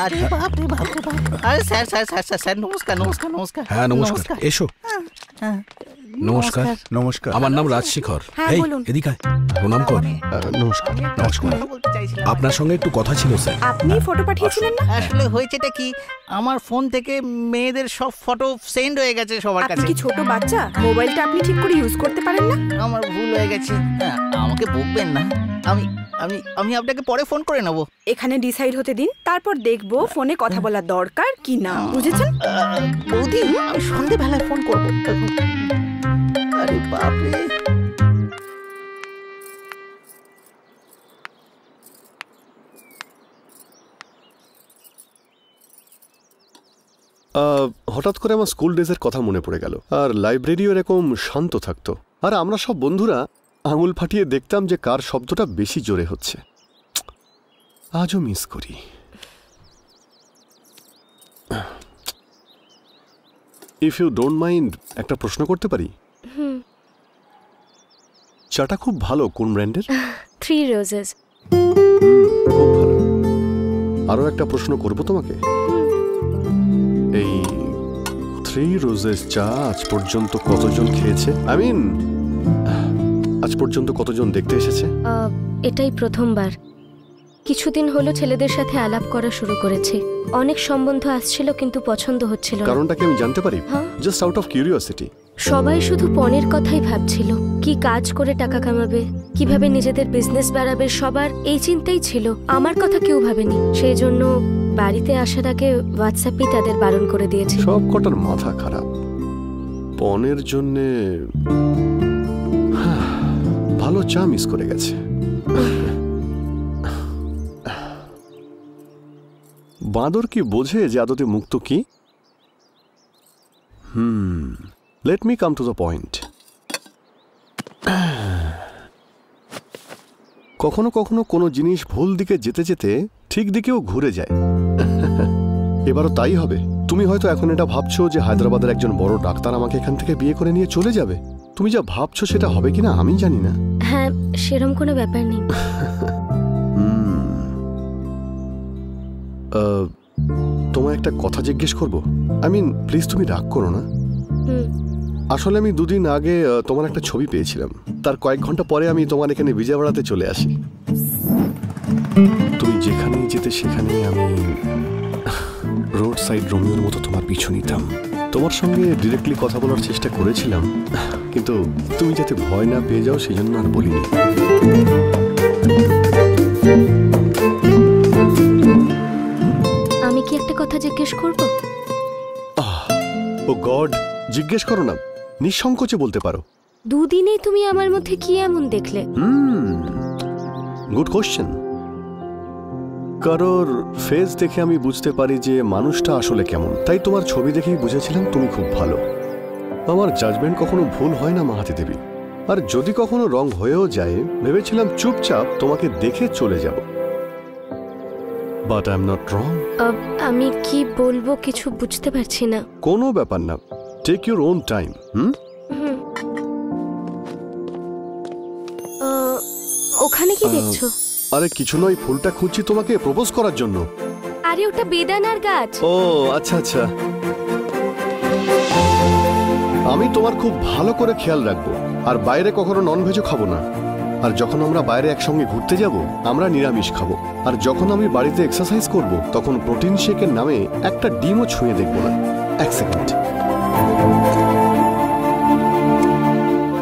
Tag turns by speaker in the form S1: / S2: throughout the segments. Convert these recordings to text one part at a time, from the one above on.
S1: আরে বাপ রে বাপ রে বাপ। আরে sir sir sir sir sir নমস্কার নমস্কার নমস্কার।
S2: হ্যাঁ নমস্কার, এসো। নমস্কার,
S3: নমস্কার।
S2: আমার নাম রাজশেখর। এই এদিকে আয়, প্রণাম কর।
S3: নমস্কার।
S2: নমস্কার। আপনার সঙ্গে একটু কথা ছিল স্যার।
S4: আপনি ফটো পাঠিয়েছিলেন না?
S1: আসলে হয়েছেটা কি, আমার ফোন থেকে মেয়েদের সব ফটো সেন্ড হয়ে গেছে সবার
S4: আপনি
S1: কাছে।
S4: কি ছোট বাচ্চা? মোবাইলটা আপনি ঠিক করে ইউজ করতে পারেন না?
S1: আমার ভুল হয়ে গেছে, আমাকে বকবেন না। আমি আমি আমি আপনাকে পরে ফোন করে নেব।
S4: এখানে ডিসাইড হতে দিন, তারপর দেখবো ফোনে কথা বলা দরকার কি না, বুঝেছেন?
S1: বৌদি, আমি সন্ধেবেলায় ফোন করব। আরে বাপরে।
S3: হঠাৎ করে আমার স্কুল ডেজের কথা মনে পড়ে গেল। আর লাইব্রেরিও এরকম শান্ত থাকতো, আর আমরা সব বন্ধুরা আঙুল ফাটিয়ে দেখতাম যে কার শব্দটা বেশি জোরে হচ্ছে। আজও মিস করি। ইফ ইউ ডোন্ট মাইন্ড, একটা প্রশ্ন করতে পারি? চাটা খুব ভালো, কোন ব্র্যান্ডের?
S5: 3 Roses।
S3: খুব ভালো। আরো একটা প্রশ্ন করব তোমাকে। এই 3 Roses চা আজ পর্যন্ত কতজন খেয়েছে? আই মিন, আজ পর্যন্ত কতজন দেখতে এসেছে?
S5: এটাই প্রথমবার। কিছুদিন হলো ছেলেদের সাথে আলাপ করা শুরু করেছি। অনেক সম্বন্ধ আসছিল কিন্তু পছন্দ হচ্ছিল না।
S3: কারণটা কি আমি জানতে পারি? Just out of curiosity.
S5: সবাই শুধু পণের কথাই ভাবছিল, কি কাজ করে টাকা কামাবে, কিভাবে নিজেদের বিজনেস বাড়াবে, সবার এই চিন্তাই ছিল। আমার কথা কেউ ভাবেনি। সেই জন্য বাড়িতে আসার আগে হোয়াটসঅ্যাপেই তাদের বারণ করে দিয়েছি।
S3: সব কটার মাথা খারাপ। পণের জন্যে ভালো চা মিস করে গেছে। বাঁদর কি বোঝে যে আদতে মুক্ত কি? Let me come to the point. কখনো কখনো কোনো জিনিস ভুল দিকে যেতে যেতে ঠিক দিকেও ঘুরে যায়। এবারও তাই হবে। তুমি হয়তো এখন এটা ভাবছো যে হায়দ্রাবাদের একজন বড় ডাক্তার আমাকে এখান থেকে বিয়ে করে নিয়ে চলে যাবে। তুমি যা ভাবছো সেটা হবে কিনা আমি জানি না।
S5: হ্যাঁ, সেরকম কোনো ব্যাপার নেই।
S3: তোমায় একটা কথা জিজ্ঞেস করবো? আই মিন, প্লিজ তুমি রাগ করো না। আসলে আমি 2 দিন আগে তোমার একটা ছবি পেয়েছিলাম। তার কয়েক ঘন্টা পরে আমি তোমার এখানে বিজয়ওয়াড়াতে চলে আসি। তুমি যেখানেই যেতে সেখানেই আমি রোড সাইড রোমিওর মতো তোমার পিছু নিতাম। তোমার সঙ্গে ডিরেক্টলি কথা বলার চেষ্টা করেছিলাম, কিন্তু তুমি যাতে ভয় না পেয়ে যাও সেই জন্য আর বলিনি।
S5: আমি কি একটা কথা জিজ্ঞেস করব?
S3: ও গড, জিজ্ঞেস করো না, নিঃসংকোচে বলতে পারো।
S5: 2 দিনেই তুমি আমার মধ্যে কি এমন দেখলে?
S3: Good question. কারোর ফেস দেখে আমি বুঝতে পারি যে মানুষটা আসলে কেমন। তাই তোমার ছবি দেখেই বুঝেছিলাম তুমি খুব ভালো। আমার জাজমেন্ট কখনো ভুল হয় না মাহাতি দেবী। আর যদি কখনো রং হয়েও যায়, ভেবেছিলাম চুপচাপ তোমাকে দেখে চলে যাব। But I am not wrong.
S5: আমি কি বলবো কিছু বুঝতে পারছি না।
S3: কোনো ব্যাপার না, টেক ইউর ওন টাইম।
S5: ওখানে কি দেখছো?
S3: আরে কিছু নয়, ফুলটা খুঁজছি তোমাকে প্রপোজ করার জন্য।
S5: আরে ওটা বেদানার গাছ।
S3: ও আচ্ছা আচ্ছা। আমি তোমার খুব ভালো করে খেয়াল রাখবো, আর বাইরে কখনো ননভেজও খাবো না। আর যখন আমরা বাইরে একসঙ্গে ঘুরতে যাব, আমরা নিরামিষ খাবো। আর যখন আমি বাড়িতে এক্সারসাইজ করব, তখন প্রোটিন শেকের নামে একটা ডিমও ছুঁয়ে দেখবো না। 1 সেকেন্ড।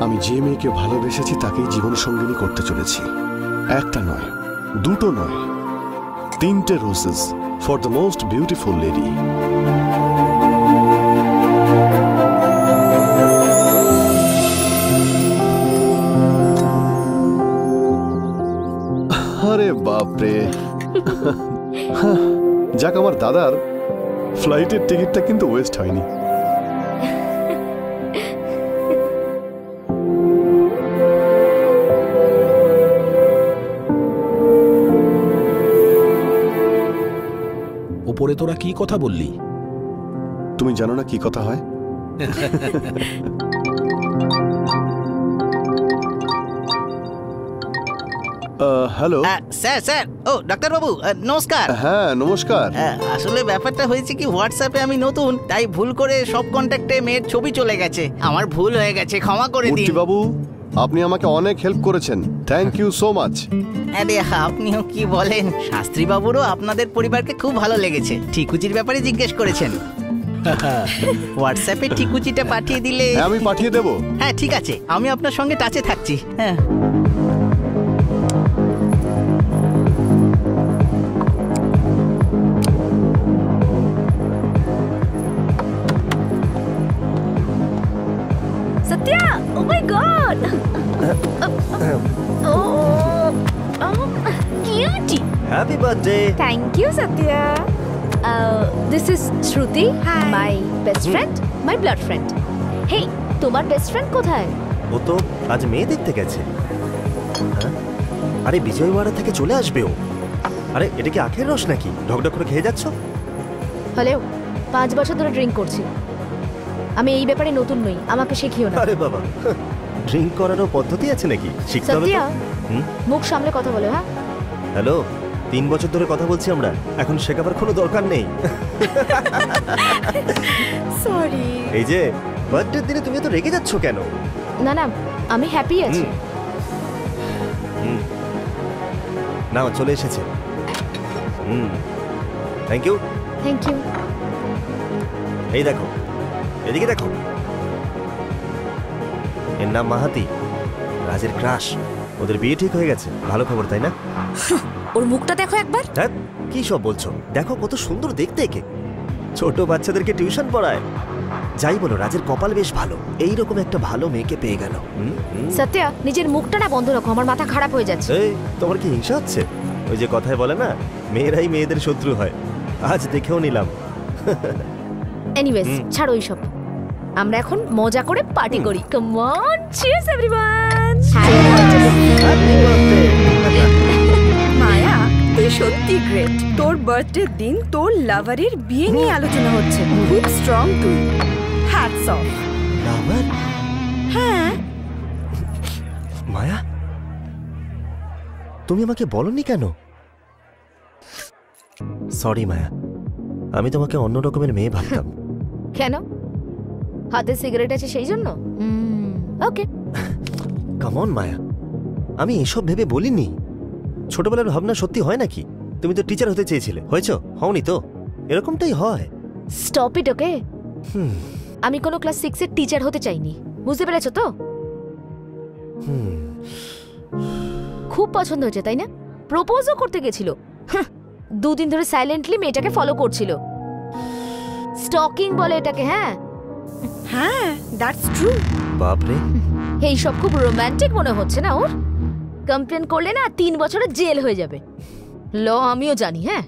S3: আমি যে মেয়েকে ভালোবেসেছি তাকেই জীবন সঙ্গিনী করতে চলেছি। একটা নয়, 2টো নয়, 3টে roses for the most beautiful lady. আরে বাপরে। যাক, আমার দাদার ফ্লাইটের টিকিটটা কিন্তু ওয়েস্ট হয়নি।
S2: ওপরে তোরা কি কথা বললি?
S3: তুমি জানো না কি কথা হয়? হ্যালো।
S1: স্যার স্যার, ও ডাক্তারবাবু, নমস্কার।
S3: হ্যাঁ নমস্কার।
S1: আসলে ব্যাপারটা হয়েছে কি, হোয়াটসঅ্যাপে আমি নতুন, তাই ভুল করে সব কন্ট্যাক্টে মেয়ের ছবি চলে গেছে। আমার ভুল হয়ে গেছে, ক্ষমা করে দিন।
S3: মূর্তি বাবু, আপনি আমাকে অনেক হেল্প করেছেন, থ্যাংক ইউ সো মাচ।
S1: আরে আপনিও কি বলেন, শাস্ত্রী বাবুরও আপনাদের পরিবারকে খুব ভালো লেগেছে, ঠিকুচির ব্যাপারে জিজ্ঞেস করেছেন। হোয়াটসঅ্যাপে ঠিকুচিটা পাঠিয়ে দিলে।
S3: হ্যাঁ আমি পাঠিয়ে দেবো।
S1: হ্যাঁ ঠিক আছে, আমি আপনার সঙ্গে টাচে থাকছি। হ্যাঁ
S5: Satya, oh my god, cutie,
S6: happy birthday.
S5: Thank you Satya. This is Shruti, my best friend, my blood friend. Hey, তোমার বেস্ট ফ্রেন্ড কোথায়?
S6: ও তো আজ মেয়ে দেখতে গেছে। হ্যাঁ? আরে বিজয়ওয়াড়া থেকে চলে আসবে ও। আরে এটা কি আখের রস নাকি? ঢকঢক করে খেয়ে যাচ্ছ?
S7: হ্যালো, 5 বছর ধরে ড্রিঙ্ক করছি। আমি এই ব্যাপারে নতুন নই, আমাকে শেখিও না।
S6: আরে বাবা, ড্রিঙ্ক করারও পদ্ধতি আছে নাকি? শিখতে হবে তো।
S7: সত্যিয়া, মুখ সামলে কথা বলো। হ্যাঁ
S6: হ্যালো, 3 বছর ধরে কথা বলছি আমরা, এখন শেখাবার কোনো দরকার নেই।
S4: সরি।
S6: এই যে বার্থডের দিনে তুমি তো রেগে যাচ্ছ কেন?
S7: না না, আমি হ্যাপি আছি।
S6: না চলে এসেছে। Thank you.
S7: Thank you.
S6: এই দেখো, এদিকে দেখো, এর নাম মাহাতি, রাজের ক্রাশ। ওদের বিয়ে ঠিক হয়ে গেছে, ভালো খবর তাই না?
S7: ওর মুখটা দেখো একবার।
S6: হ্যাঁ, কি সব বলছো? দেখো কত সুন্দর দেখতে একে, ছোট বাচ্চাদেরকে টিউশন পড়ায়। যাই বলো, রাজের কপাল বেশ ভালো, এইরকম একটা ভালো মেয়েকে পেয়ে গেল।
S7: সত্যা, নিজের মুখটা না বন্ধ রাখো, আমার মাথা খারাপ হয়ে যাচ্ছে।
S6: এই, তোমার কি হিংসা হচ্ছে? ওই যে কথায় বলে না, মেয়েরাই মেয়েদের শত্রু হয়, আজ দেখেও নিলাম।
S7: এনিওয়েজ, ছাড়ো এইসব, আমরা এখন মজা করে পার্টি করি। Come on, cheers everyone.
S4: Maya, তুই সত্যি গ্রেট। তোর বার্থডে দিন তোর লাভারের বিয়ে নিয়ে আলোচনা হচ্ছে। খুব স্ট্রং তুই, হ্যাটস অফ।
S6: লাভার?
S4: হ্যাঁ।
S6: মায়া, তুমি আমাকে বলনি কেন? সরি মায়া, আমি তোমাকে অন্য রকমের মেয়ে ভাবতাম।
S7: কেন? হাতে সিগারেট আছে সেই জন্য? ওকে।
S6: কাম অন মায়া, আমি এসব ভেবে বলিনি। ছোটবেলার ভাবনা সত্যি হয় নাকি? তুমি তো টিচার হতে চেয়েছিলে, হয়েছো? হওনি তো? এরকমটাই হয়।
S7: স্টপ ইট, ওকে? আমি কোনো ক্লাস 6 এর টিচার হতে চাইনি, বুঝতে পেরেছো তো? খুব পছন্দ হয়েছে তাই না? প্রপোজও করতে গেছিল, 2 দিন ধরে সাইলেন্টলি মেয়েটাকে ফলো করছিল। স্টকিং বলে এটাকে। হ্যাঁ
S4: হ্যাঁ, দ্যাটস ট্রু।
S6: বাপরে,
S7: এই সব খুব রোমান্টিক মনে হচ্ছে না ওর? কমপ্লেন করলে না 3 বছরের জেল হয়ে যাবে। ল আমিও জানি। হ্যাঁ,